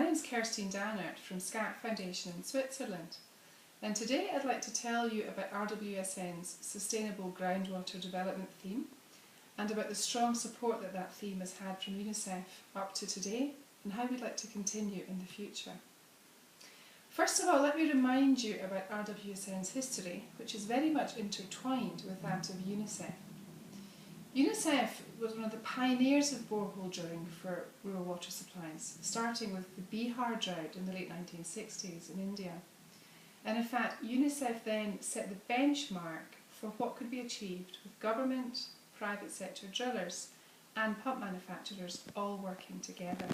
name's Kerstin from SCAT Foundation in Switzerland, and today I'd like to tell you about RWSN's Sustainable Groundwater Development theme and about the strong support that that theme has had from UNICEF up to today and how we'd like to continue in the future. First of all, let me remind you about RWSN's history, which is very much intertwined with that of UNICEF. UNICEF was one of the pioneers of borehole drilling for rural water supplies, starting with the Bihar drought in the late 1960s in India. And in fact, UNICEF then set the benchmark for what could be achieved with government, private sector drillers and pump manufacturers all working together.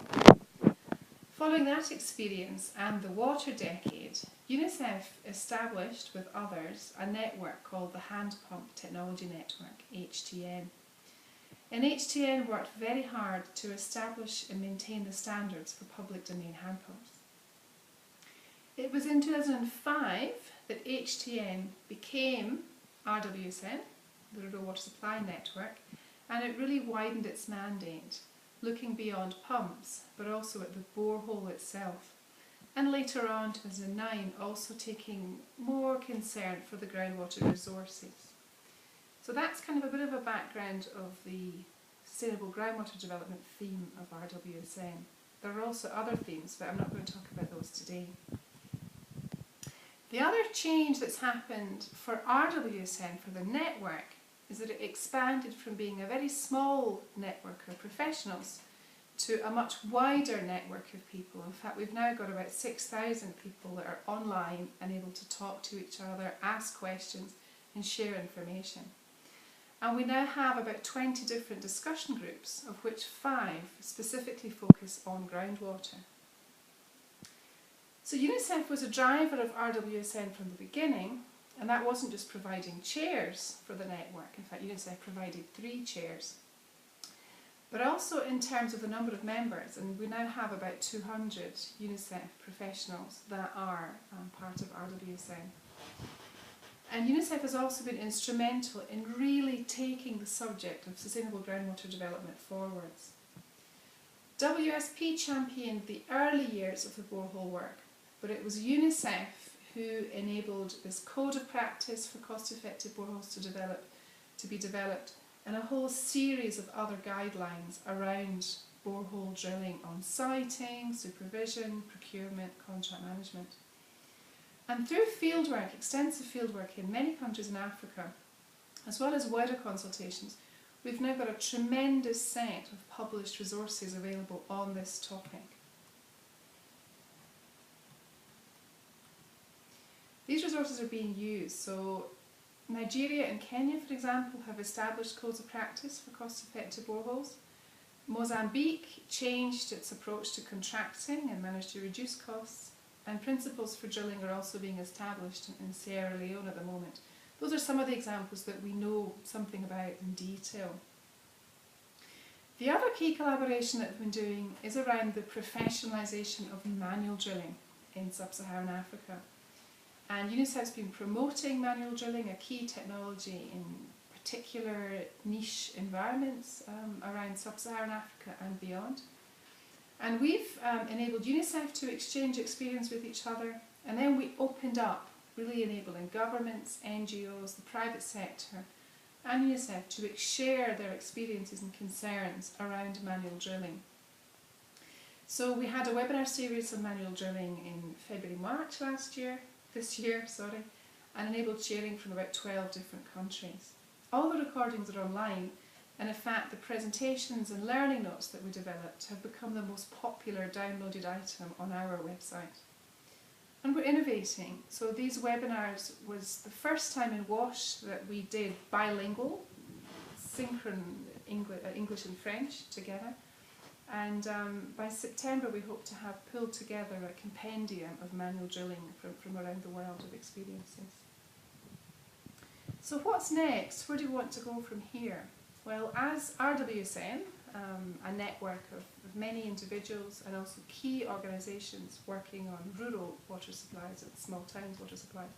Following that experience and the water decade, UNICEF established with others a network called the Hand Pump Technology Network, HTN. And HTN worked very hard to establish and maintain the standards for public domain hand pumps. It was in 2005 that HTN became RWSN, the Rural Water Supply Network, and it really widened its mandate, looking beyond pumps, but also at the borehole itself. And later on, 2009, also taking more concern for the groundwater resources. So that's kind of a bit of a background of the Sustainable Groundwater Development theme of RWSN. There are also other themes, but I'm not going to talk about those today. The other change that's happened for RWSN, for the network, is that it expanded from being a very small network of professionals to a much wider network of people. In fact, we've now got about 6,000 people that are online and able to talk to each other, ask questions and share information. And we now have about 20 different discussion groups, of which 5 specifically focus on groundwater. So UNICEF was a driver of RWSN from the beginning, and that wasn't just providing chairs for the network. In fact, UNICEF provided 3 chairs. But also in terms of the number of members, and we now have about 200 UNICEF professionals that are part of RWSN. And UNICEF has also been instrumental in really taking the subject of sustainable groundwater development forwards. WSP championed the early years of the borehole work, but it was UNICEF who enabled this code of practice for cost-effective boreholes to be developed, and a whole series of other guidelines around borehole drilling on siting, supervision, procurement, contract management. And through fieldwork, extensive fieldwork in many countries in Africa, as well as wider consultations, we've now got a tremendous set of published resources available on this topic. These resources are being used, so Nigeria and Kenya, for example, have established codes of practice for cost-effective boreholes. Mozambique changed its approach to contracting and managed to reduce costs, and principles for drilling are also being established in Sierra Leone at the moment. Those are some of the examples that we know something about in detail. The other key collaboration that we've been doing is around the professionalisation of manual drilling in sub-Saharan Africa. And UNICEF's been promoting manual drilling, a key technology in particular niche environments around sub-Saharan Africa and beyond. And we've enabled UNICEF to exchange experience with each other, and then we opened up, really enabling governments, NGOs, the private sector and UNICEF to share their experiences and concerns around manual drilling. So we had a webinar series on manual drilling in February-March this year, and enabled sharing from about 12 different countries. All the recordings are online, and in fact the presentations and learning notes that we developed have become the most popular downloaded item on our website. And we're innovating, so these webinars was the first time in WASH that we did bilingual, English and French together. And by September we hope to have pulled together a compendium of manual drilling from around the world of experiences. So what's next? Where do we want to go from here? Well, as RWSN, a network of many individuals and also key organisations working on rural water supplies and small towns water supplies,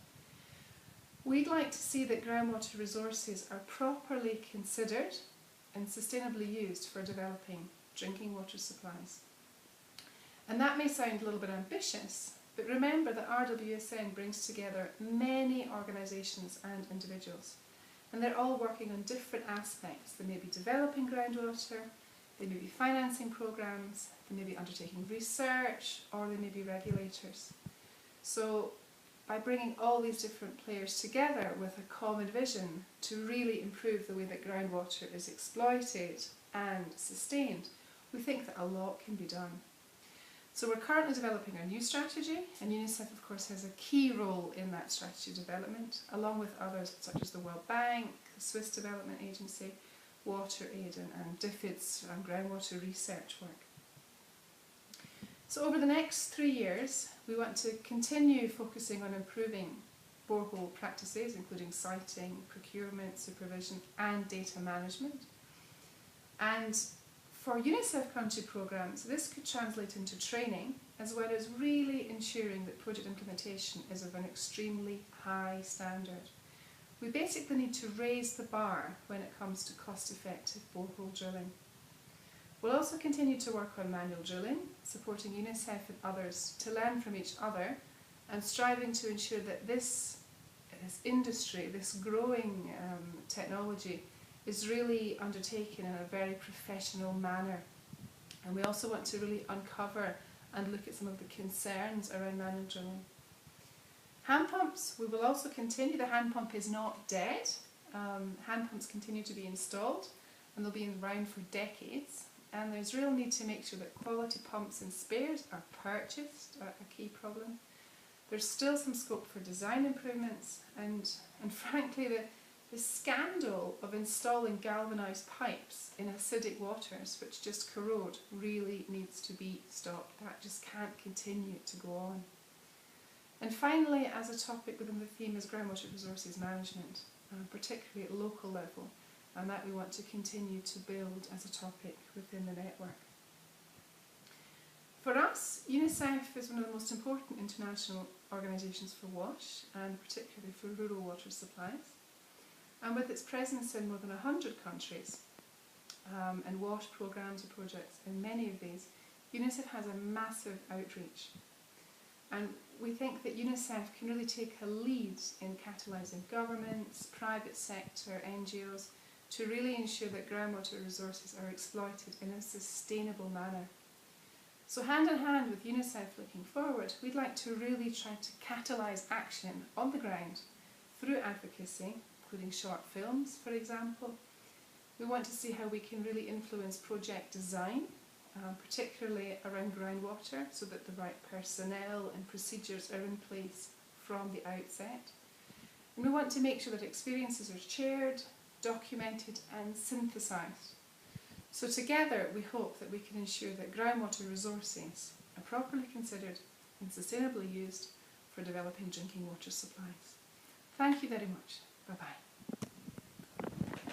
we'd like to see that groundwater resources are properly considered and sustainably used for developing drinking water supplies. And that may sound a little bit ambitious, but remember that RWSN brings together many organisations and individuals, and they're all working on different aspects. They may be developing groundwater, they may be financing programmes, they may be undertaking research, or they may be regulators. So by bringing all these different players together with a common vision to really improve the way that groundwater is exploited and sustained, we think that a lot can be done. So we're currently developing our new strategy, and UNICEF of course has a key role in that strategy development, along with others such as the World Bank, the Swiss Development Agency, WaterAid and DFID's groundwater research work. So over the next 3 years we want to continue focusing on improving borehole practices, including siting, procurement, supervision and data management. And for UNICEF country programmes, this could translate into training, as well as really ensuring that project implementation is of an extremely high standard. We basically need to raise the bar when it comes to cost-effective borehole drilling. We'll also continue to work on manual drilling, supporting UNICEF and others to learn from each other, and striving to ensure that this industry, this growing technology, is really undertaken in a very professional manner. And we also want to really uncover and look at some of the concerns around manual drilling. Hand pumps, we will also continue. The hand pump is not dead. Hand pumps continue to be installed and they'll be around for decades. And there's real need to make sure that quality pumps and spares are purchased, a key problem. There's still some scope for design improvements, and frankly the scandal of installing galvanised pipes in acidic waters which just corrode really needs to be stopped. That just can't continue to go on. And finally, as a topic within the theme is groundwater resources management, particularly at local level, and that we want to continue to build as a topic within the network. For us, UNICEF is one of the most important international organisations for WASH, and particularly for rural water supplies. And with its presence in more than 100 countries, and WASH programmes or projects in many of these, UNICEF has a massive outreach. And we think that UNICEF can really take a lead in catalysing governments, private sector, NGOs, to really ensure that groundwater resources are exploited in a sustainable manner. So hand in hand with UNICEF looking forward, we'd like to really try to catalyse action on the ground through advocacy, including short films, for example. We want to see how we can really influence project design, particularly around groundwater, so that the right personnel and procedures are in place from the outset. And we want to make sure that experiences are shared, documented and synthesised. So together we hope that we can ensure that groundwater resources are properly considered and sustainably used for developing drinking water supplies. Thank you very much. Bye-bye.